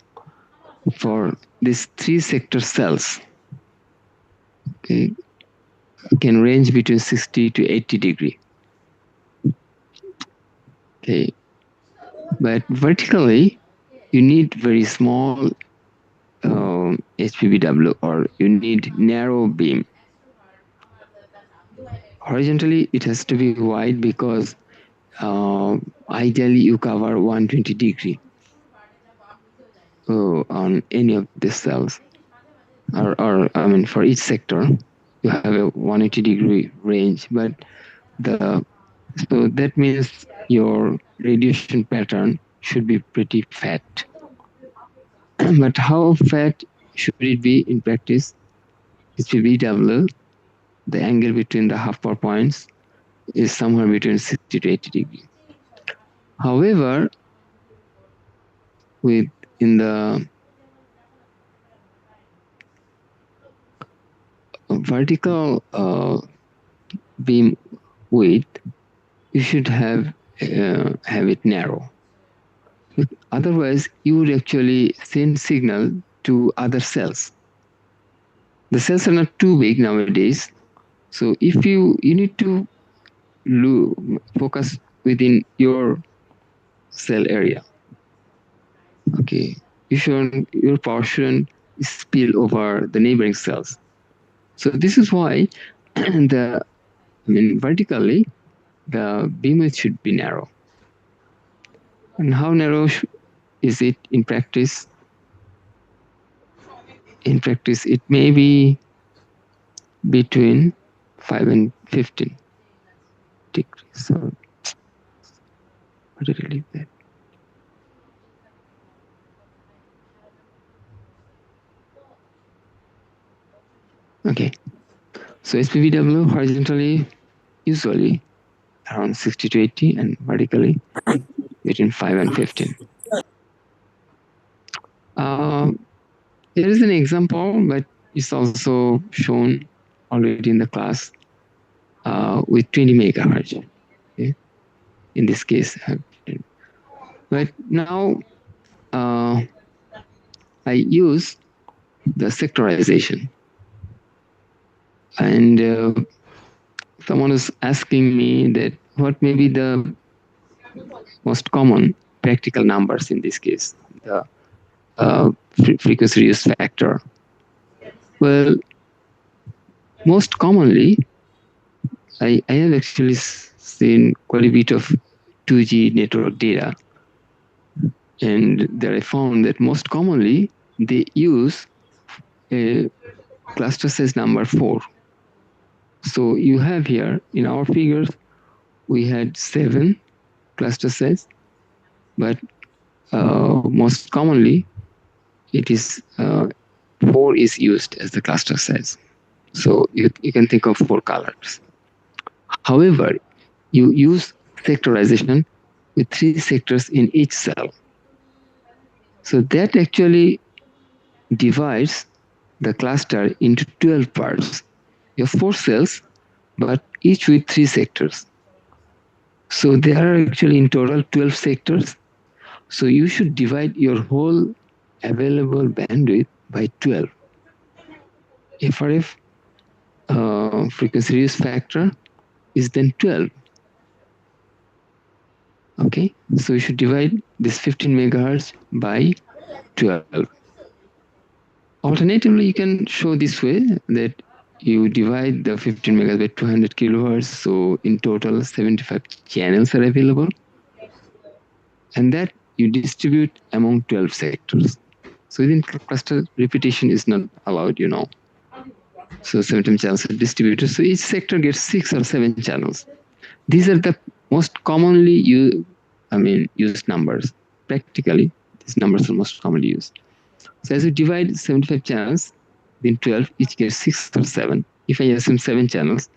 for these 3-sector cells, okay, can range between 60 to 80 degree. Okay, but vertically you need very small HPBW, or you need narrow beam. Horizontally it has to be wide because ideally you cover 120 degree on any of these cells, or I mean for each sector you have a 180 degree range, but the so that means your radiation pattern should be pretty fat. But how fat should it be in practice? HPBW, the angle between the half power points is somewhere between 60 to 80 degrees. However, with in the vertical beam width, you should have it narrow. Otherwise, you would actually send signal to other cells. The cells are not too big nowadays, so if you need to focus within your cell area. Okay, your power shouldn't spill over the neighboring cells. So this is why vertically the beam width should be narrow. And how narrow is it in practice? In practice, it may be between 5 and 15 degrees. So why did I leave that? Okay, so HPBW horizontally usually around 60 to 80, and vertically between 5 and 15. There is an example, but it's also shown already in the class with 20 megahertz. Okay? In this case, but now I use the sectorization, and someone is asking me that what may be the most common practical numbers in this case, the frequency reduce factor. Well, most commonly, I have actually seen quite a bit of 2G network data, and there I found that most commonly they use a cluster size number 4. So you have here in our figures, we had 7 cluster size, but most commonly it is 4 is used as the cluster size. So you can think of 4 colors. However, you use sectorization with 3 sectors in each cell. So that actually divides the cluster into 12 parts. You have 4 cells, but each with 3 sectors. So there are actually in total 12 sectors. So you should divide your whole available bandwidth by 12. FRF frequency reduce factor is then 12. Okay, so you should divide this 15 megahertz by 12. Alternatively, you can show this way that you divide the 15 megahertz by 200 kilohertz, so in total 75 channels are available, and that you distribute among 12 sectors. So within cluster, repetition is not allowed, So 17 channels are distributed. So each sector gets 6 or 7 channels. These are the most commonly used numbers. Practically, these numbers are most commonly used. So as we divide 75 channels, then 12, each gets 6 or 7. If I assume 7 channels,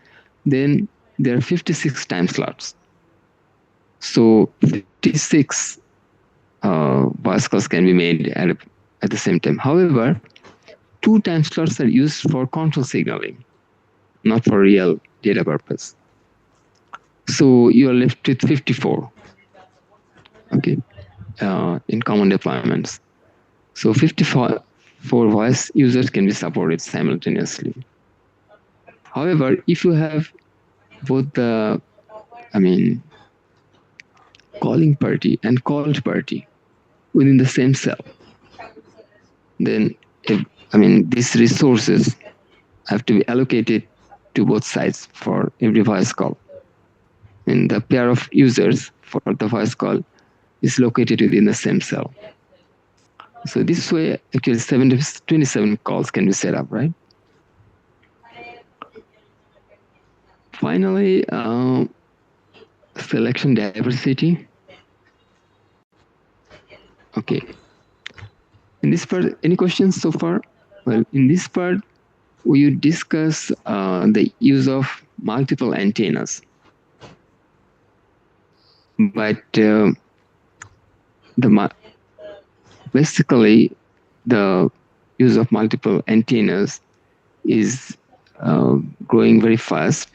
then there are 56 time slots. So 56 voice calls can be made at the same time. However, 2 time slots are used for control signaling, not for real data purpose. So you are left with 54, okay, in common deployments. So 54 voice users can be supported simultaneously. However, if you have both the, calling party and called party within the same cell, then these resources have to be allocated to both sides for every voice call. And the pair of users for the voice call is located within the same cell. So this way, actually 27 calls can be set up, right? Finally, selection diversity. Okay. In this part, any questions so far? Well, in this part, we discuss the use of multiple antennas. But basically, the use of multiple antennas is growing very fast,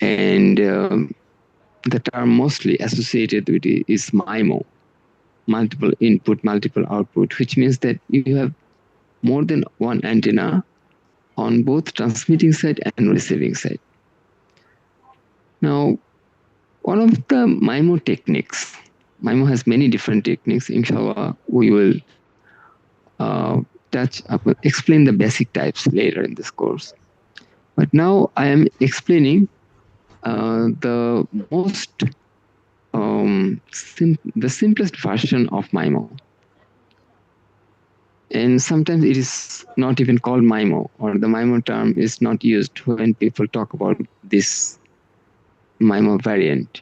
and the term mostly associated with it is MIMO, multiple input, multiple output, which means that you have more than one antenna on both transmitting side and receiving side. Now, one of the MIMO techniques, MIMO has many different techniques. Inshallah, we will explain the basic types later in this course. But now I am explaining the most the simplest version of MIMO. And sometimes it is not even called MIMO, or the MIMO term is not used when people talk about this MIMO variant.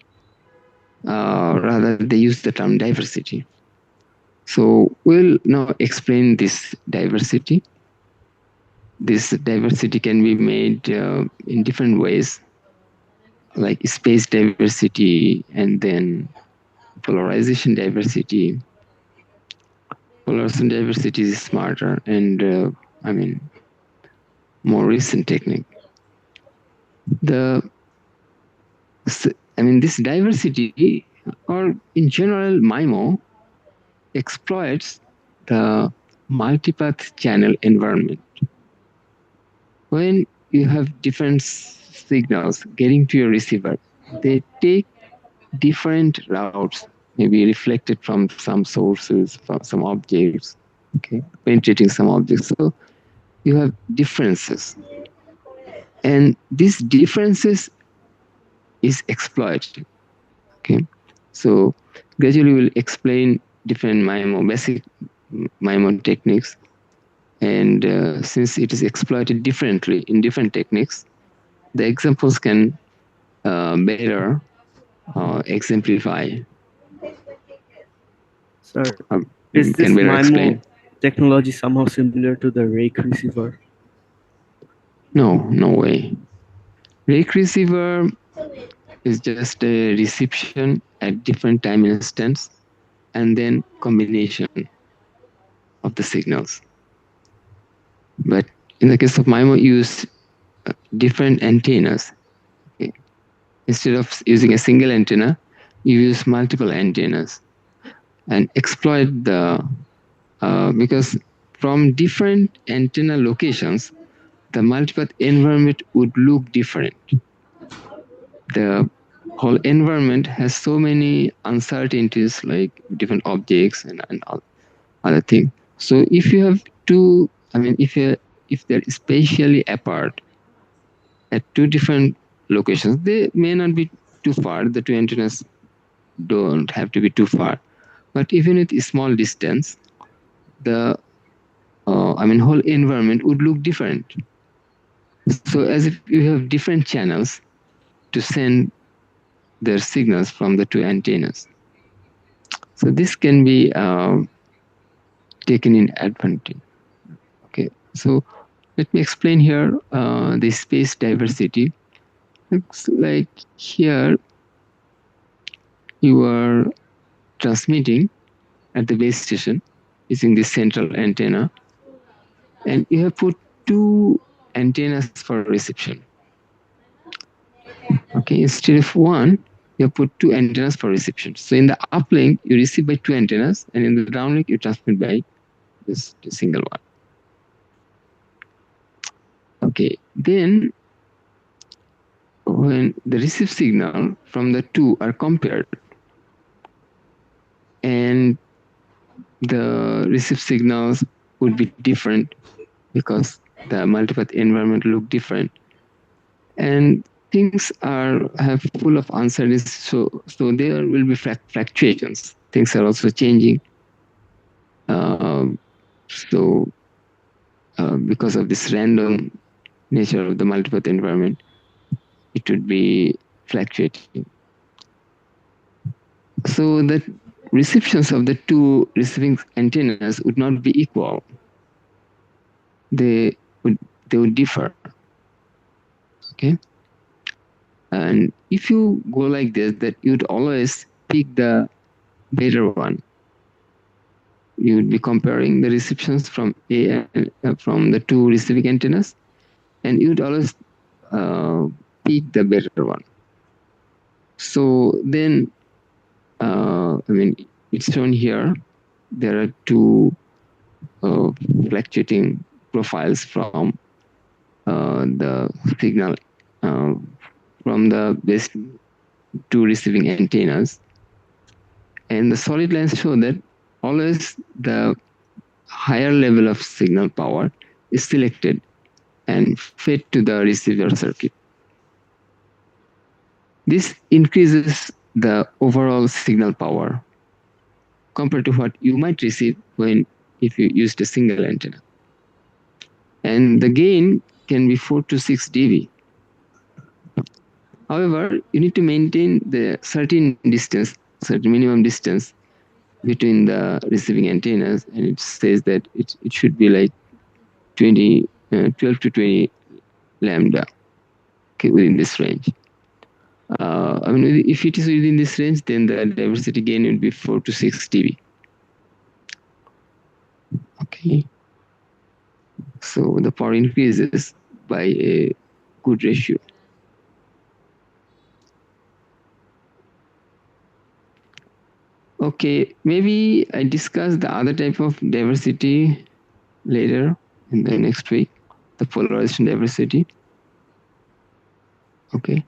Rather, they use the term diversity. So we'll now explain this diversity. This diversity can be made in different ways, like space diversity and then polarization diversity. Polarization diversity is smarter and more recent technique. This diversity, or in general, MIMO exploits the multipath channel environment. When you have different signals getting to your receiver, they take different routes, maybe reflected from some sources, from some objects, okay, penetrating some objects. So you have differences. And these differences is exploited. Okay. So gradually we'll explain different MIMO, basic MIMO techniques. And since it is exploited differently in different techniques, the examples can better exemplify. Sir, is this can better MIMO explain. technology somehow similar to the rake receiver? No way. Rake receiver is just a reception at different time instance and then combination of the signals. But in the case of MIMO, use different antennas. Okay. Instead of using a single antenna, you use multiple antennas and exploit the because from different antenna locations, the multipath environment would look different. The whole environment has so many uncertainties, like different objects and other things. So if you have two, if they're spatially apart at two different locations, they may not be too far. The two antennas don't have to be too far, but even with a small distance, the whole environment would look different. So as if you have different channels to send their signals from the two antennas. So this can be taken in advantage. Okay, so let me explain here the space diversity. Looks like here you are transmitting at the base station using this central antenna, and you have put two antennas for reception. Okay, instead of one, you have put two antennas for reception. So in the uplink, you receive by two antennas, and in the downlink, you transmit by this single one. Okay, then when the received signal from the two are compared, and the received signals would be different because the multipath environment look different, and things are have full of uncertainty. So there will be fluctuations. Things are also changing. So because of this random nature of the multipath environment, it would be fluctuating. So the receptions of the two receiving antennas would not be equal. They would differ. Okay. And if you go like this, that you'd always pick the better one. You would be comparing the receptions from from the two receiving antennas, and you'd always pick the better one. So then, it's shown here. There are two fluctuating profiles from the signal from the base two receiving antennas, and the solid lines show that always the higher level of signal power is selected and fed to the receiver circuit. This increases the overall signal power compared to what you might receive when if you used a single antenna. And the gain can be 4 to 6 dB. However, you need to maintain the certain distance, certain minimum distance between the receiving antennas, and it says that it should be like 12 to 20 lambda, okay, within this range. If it is within this range, then the diversity gain will be 4 to 6 dB. Okay. So the power increases by a good ratio. Okay, maybe I discuss the other type of diversity later in the next week, the polarization diversity. Okay.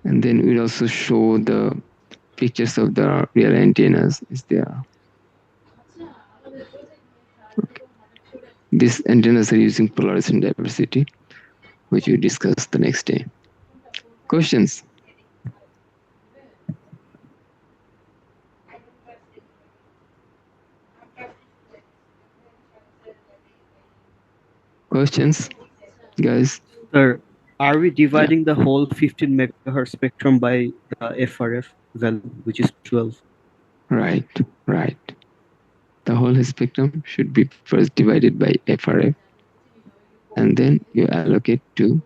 And then we'll also show the pictures of the real antennas is there. Okay. These antennas are using polarization diversity, which we discuss the next day. Questions? Questions, guys? Sir, are we dividing the whole 15 megahertz spectrum by the FRF value, which is 12? Right. The whole spectrum should be first divided by FRF, and then you allocate to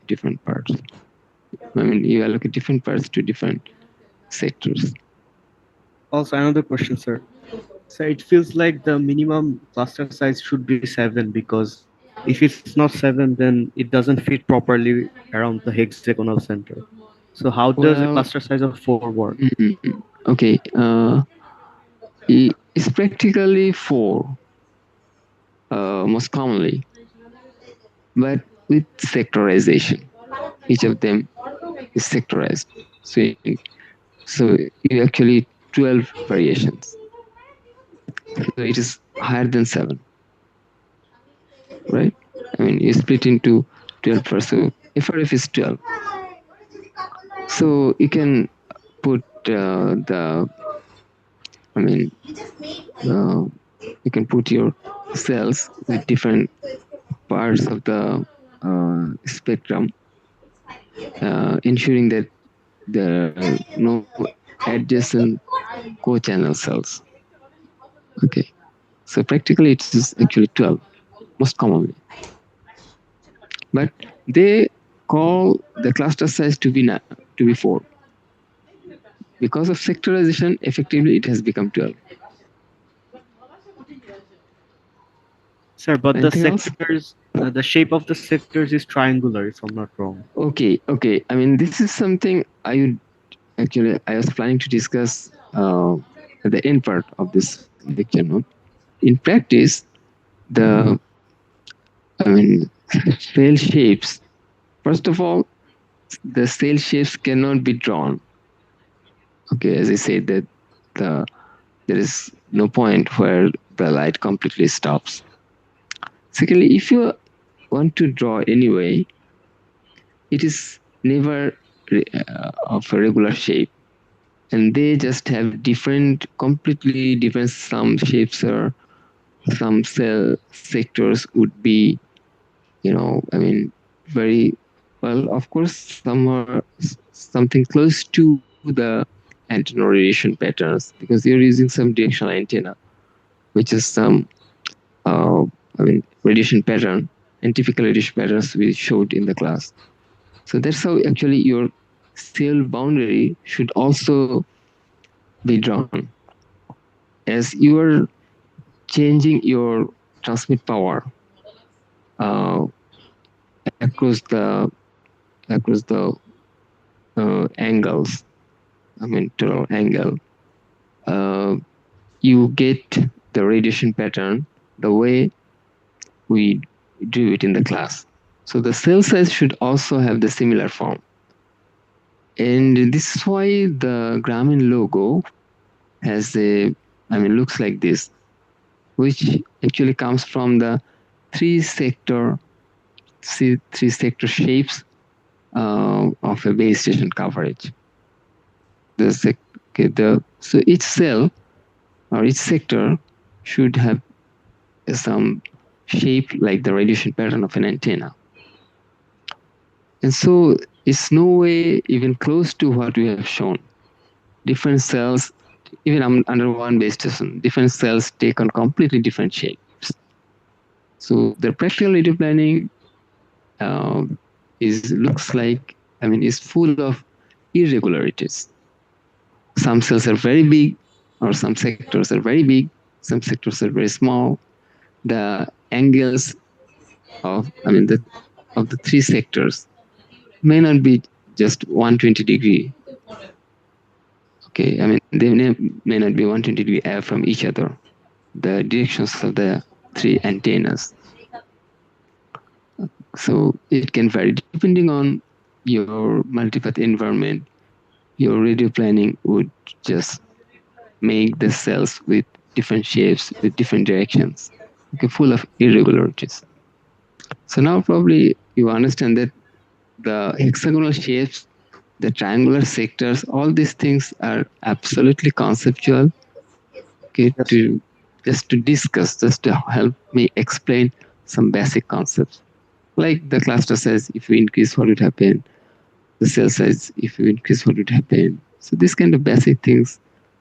different parts. You allocate different parts to different sectors. Also, another question, sir. So it feels like the minimum cluster size should be 7, because if it's not 7, then it doesn't fit properly around the hexagonal center. So how does a cluster size of 4 work? Okay. It's practically 4, most commonly, but with sectorization. Each of them is sectorized. So you actually 12 variations. So it is higher than 7, right? You split into 12 parts. So FRF is 12. So you can put the I mean, you can put your cells with different parts of the spectrum, ensuring that there are no adjacent co-channel cells. Okay, so practically it is actually 12 most commonly, but they call the cluster size to be 4. Because of sectorization, effectively it has become 12. Sir, but the Anything else? sectors, the shape of the sectors is triangular, if I'm not wrong. Okay. I mean, this is something I was planning to discuss at the end part of this lecture note. In practice, the I mean, cell shapes. First of all, the cell shapes cannot be drawn. Okay, as I said that the there is no point where the light completely stops. Secondly, if you want to draw anyway, it is never of a regular shape, and they just have different, completely different. Some shapes or some cell sectors would be, I mean, very well. Of course, some are something close to the antenna radiation patterns because you're using some directional antenna, which is some radiation pattern and typical radiation patterns we showed in the class. So that's how actually your cell boundary should also be drawn. As you are changing your transmit power uh, across the angles, I mean total angle, uh, you get the radiation pattern the way we do it in the class. So the cell size should also have the similar form. And this is why the Grameen logo has looks like this, which actually comes from the three sector, three sector shapes of a base station coverage. So each cell or each sector should have some shape like the radiation pattern of an antenna. And so it's no way even close to what we have shown. Different cells, even under one base station, different cells take on completely different shapes. So the practical radio planning is full of irregularities. Some cells are very big, or some sectors are very big, some sectors are very small. The angles of the three sectors may not be just 120 degree. Okay, they may not be 120 degree from each other. The directions of the three antennas. So it can vary depending on your multipath environment. Your radio planning would just make the cells with different shapes, with different directions, okay, full of irregularities. So now probably you understand that the hexagonal shapes, the triangular sectors, all these things are absolutely conceptual. Okay, Yes. to discuss, just to help me explain some basic concepts. Like the cluster size, if we increase, what would happen? The cell size, if we increase, what would happen? So this kind of basic things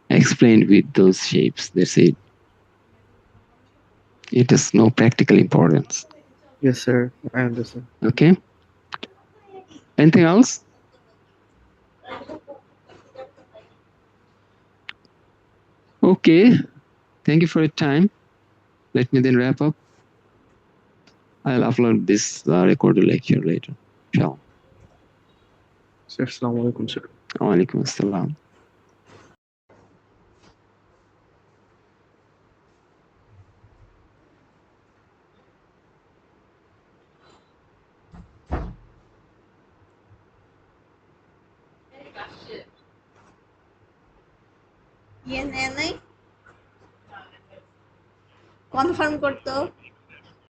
I explained with those shapes. That's it. It has no practical importance. Yes, sir. I understand. Okay. Anything else? Okay. Thank you for your time. Let me then wrap up. I'll upload this recorded lecture later. Ciao. Sir, Assalamu alaikum, sir. Walaikum assalam. ইয়ে নেয় নাই confirm করতো